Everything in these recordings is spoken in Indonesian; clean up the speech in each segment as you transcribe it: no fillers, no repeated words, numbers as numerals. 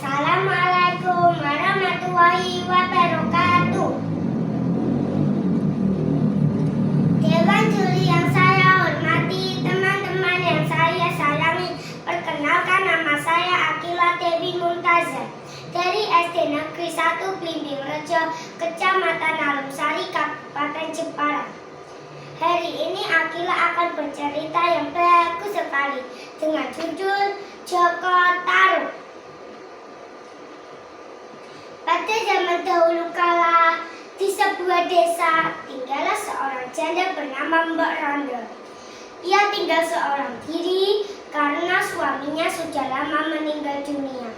Assalamualaikum warahmatullahi wabarakatuh. Dewan juri yang saya hormati, teman-teman yang saya sayangi, perkenalkan nama saya Akila Dewi Mumtazah dari SD Negeri 1 Blimbing Rejo, Kecamatan Alumsari, Kabupaten Jepara. Hari ini Akila akan bercerita yang bagus sekali dengan judul Joko Tarub. Pada zaman dahulu kala, di sebuah desa tinggallah seorang janda bernama Mbok Rondo. Ia tinggal seorang diri karena suaminya sudah lama meninggal dunia.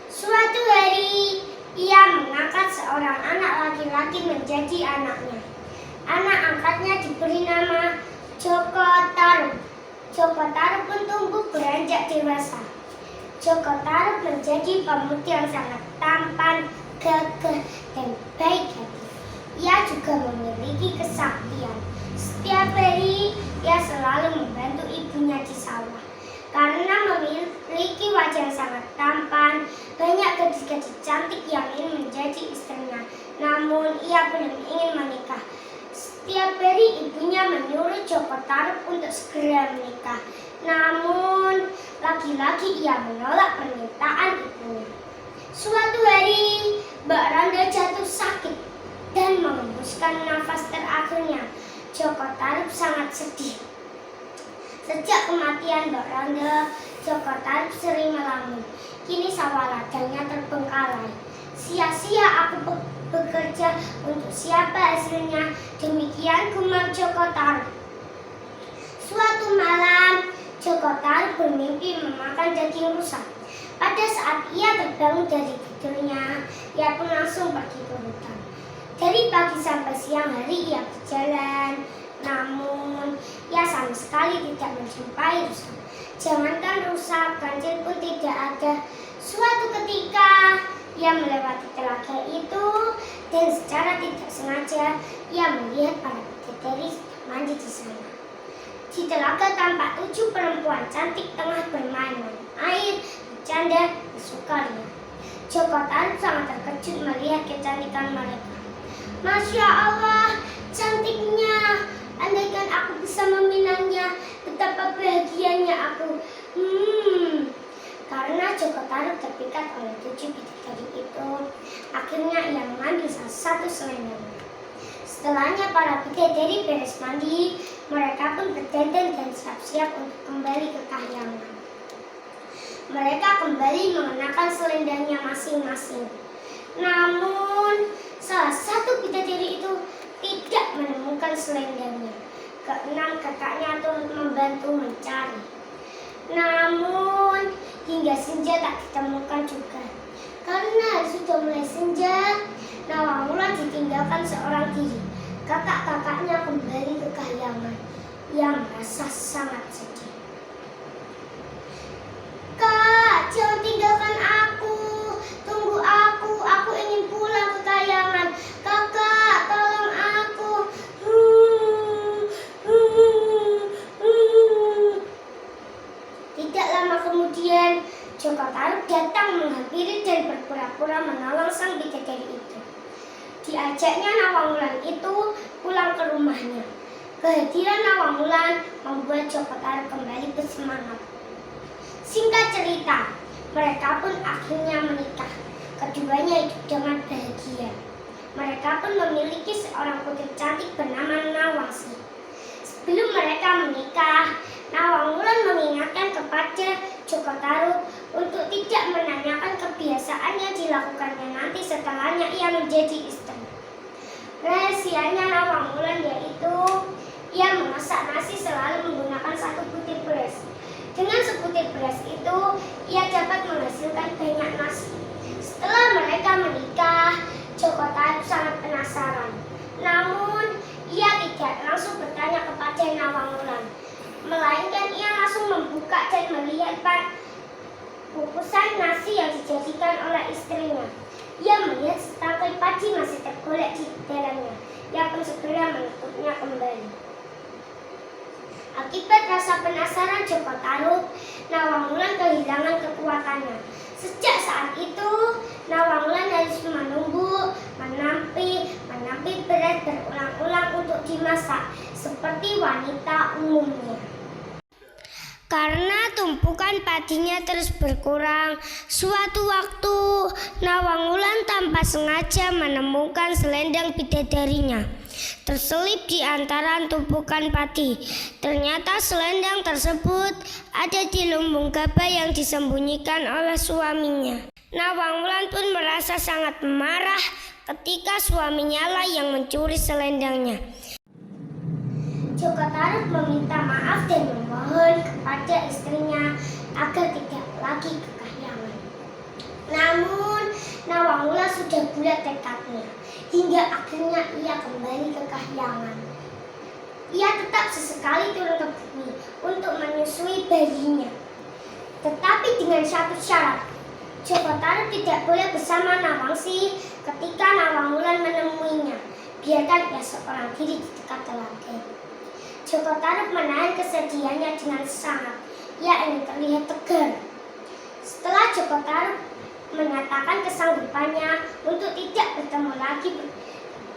Suatu hari, ia mengangkat seorang anak laki-laki menjadi anaknya. Anak angkatnya diberi nama Joko Tarub. Joko Tarub pun tumbuh beranjak dewasa. Joko Tarub menjadi pemuda yang sangat tampan, gagah, dan baik hati. Ia juga memiliki kesaktian. Setiap hari ia selalu membantu ibunya di sawah. Karena memiliki wajah yang sangat tampan, banyak gadis-gadis cantik yang ingin menjadi istrinya. Namun ia belum ingin menikah. Setiap hari ibunya menyuruh Joko Tarub untuk segera menikah. Namun lagi-lagi ia menolak permintaan ibunya. Suatu hari Mbak Rondo jatuh sakit dan mengembuskan nafas terakhirnya. Joko Tarub sangat sedih. Sejak kematian Mbak Rondo, Joko Tarub sering melamun. Kini sawah ladangnya terbengkalai. Sia-sia aku bekerja, untuk siapa hasilnya? Demikian gumam Joko Tarub. Suatu malam, Joko Tarub bermimpi memakan daging rusa. Pada saat ia terbangun dari tidurnya, ia pun langsung pergi ke hutan. Dari pagi sampai siang hari ia berjalan, namun ia sama sekali tidak menjumpai rusa. Jangankan rusa, kancil pun tidak ada. Suatu ketika ia melewati telaga itu dan secara tidak sengaja ia melihat para bidadari mandi di sana. Di telaga tampak 7 perempuan cantik tengah bermain-main air, bercanda, bersukaria. Joko Tarub sangat terkejut melihat kecantikan mereka. Masya Allah, cantiknya. Andaikan aku bisa meminangnya, betapa bahagianya aku. Karena Joko Tarub terpikat oleh 7 bidadari itu, akhirnya ia mengambil salah satu selendangnya. Setelahnya para bidadari beres mandi, mereka pun berdandan dan siap-siap untuk kembali ke kahyangan. Mereka kembali mengenakan selendangnya masing-masing. Namun, salah satu bidadari itu tidak menemukan selendangnya. Keenam kakaknya turut membantu mencari. Namun, hingga senja tak ditemukan juga. Karena sudah mulai senja, Nawangwulan ditinggalkan seorang diri. Kakak-kakaknya kembali ke kahyangan. Ia merasa sangat sedih. Kak, jangan tinggalkan aku. Tunggu aku ingin pulang ke kahyangan. Kakak, tolong aku. Tidak lama kemudian, Joko Tarub datang menghampiri dan berpura-pura menolong sang bidadari itu. Diajaknya Nawangwulan itu pulang ke rumahnya. Kehadiran Nawangwulan membuat Joko Tarub kembali bersemangat. Singkat cerita, mereka pun akhirnya menikah. Keduanya hidup dengan bahagia. Mereka pun memiliki seorang putri cantik bernama Nawangsi. Sebelum mereka menikah, Nawangwulan mengingatkan kepada Joko Tarub untuk tidak menanyakan kebiasaan yang dilakukannya nanti setelahnya ia menjadi istri. Rahasianya Nawangwulan yaitu ia memasak nasi selalu menggunakan 1 butir beras. Dengan sebutir beras itu, ia dapat menghasilkan banyak nasi. Setelah mereka menikah, Joko Tarub sangat penasaran. Namun, ia tidak langsung bertanya kepada Nawangwulan, melainkan ia langsung membuka dan melihat bungkusan nasi yang dijadikan oleh istrinya. Ia melihat setangkai padi masih tergolek di dalamnya. Ia pun segera menutupnya kembali. Akibat rasa penasaran Joko Tarub, Nawangwulan kehilangan kekuatannya. Sejak saat itu, Nawang Wulan harus menampi beras berulang-ulang untuk dimasak seperti wanita umumnya. Karena tumpukan padinya terus berkurang, suatu waktu Nawang Wulan tanpa sengaja menemukan selendang bidadarinya terselip di antara tumpukan padi. Ternyata selendang tersebut ada di lumbung gabah yang disembunyikan oleh suaminya. Nawang Wulan pun merasa sangat marah ketika suaminya lah yang mencuri selendangnya. Joko Tarub meminta maaf dan memohon kepada istrinya agar tidak lagi kekahyangan. Namun, Nawang Wulan sudah bulat tekadnya, hingga akhirnya ia kembali kekahyangan. Ia tetap sesekali turun ke bumi untuk menyusui bayinya. Tetapi dengan satu syarat, Joko Tarub tidak boleh bersama Nawangsi ketika Nawang Wulan menemuinya. Biarkan ia seorang diri di dekat telaga. Joko Tarub menahan kesedihannya dengan sangat. Ia ingin terlihat tegar. Setelah Joko Tarub menyatakan kesanggupannya untuk tidak bertemu lagi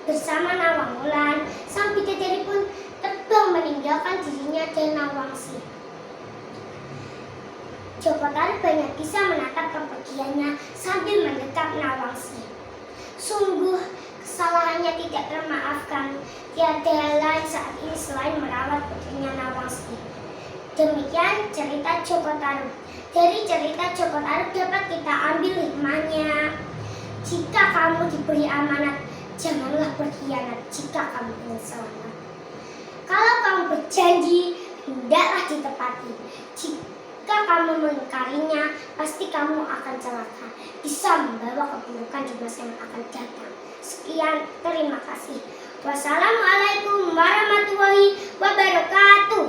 bersama Nawang Wulan, sang bidadari pun terbang meninggalkan dirinya dan Nawangsi. Joko Tarub banyak bisa menatap kepergiannya sambil mendekap Nawangsi. Sungguh kesalahannya tidak termaafkan. Tiada hal lain saat ini selain merawat putrinya Nawangsi. Demikian cerita Joko Tarub. Dari cerita Joko Tarub dapat kita ambil hikmahnya. Jika kamu diberi amanat, janganlah berkhianat jika kamu ingin selamat. Kalau kamu berjanji, hendaklah ditepati. Jika kamu mengingkarinya, pasti kamu akan celaka. Bisa membawa keburukan di masa yang akan datang. Sekian, terima kasih. Wassalamualaikum warahmatullahi wabarakatuh.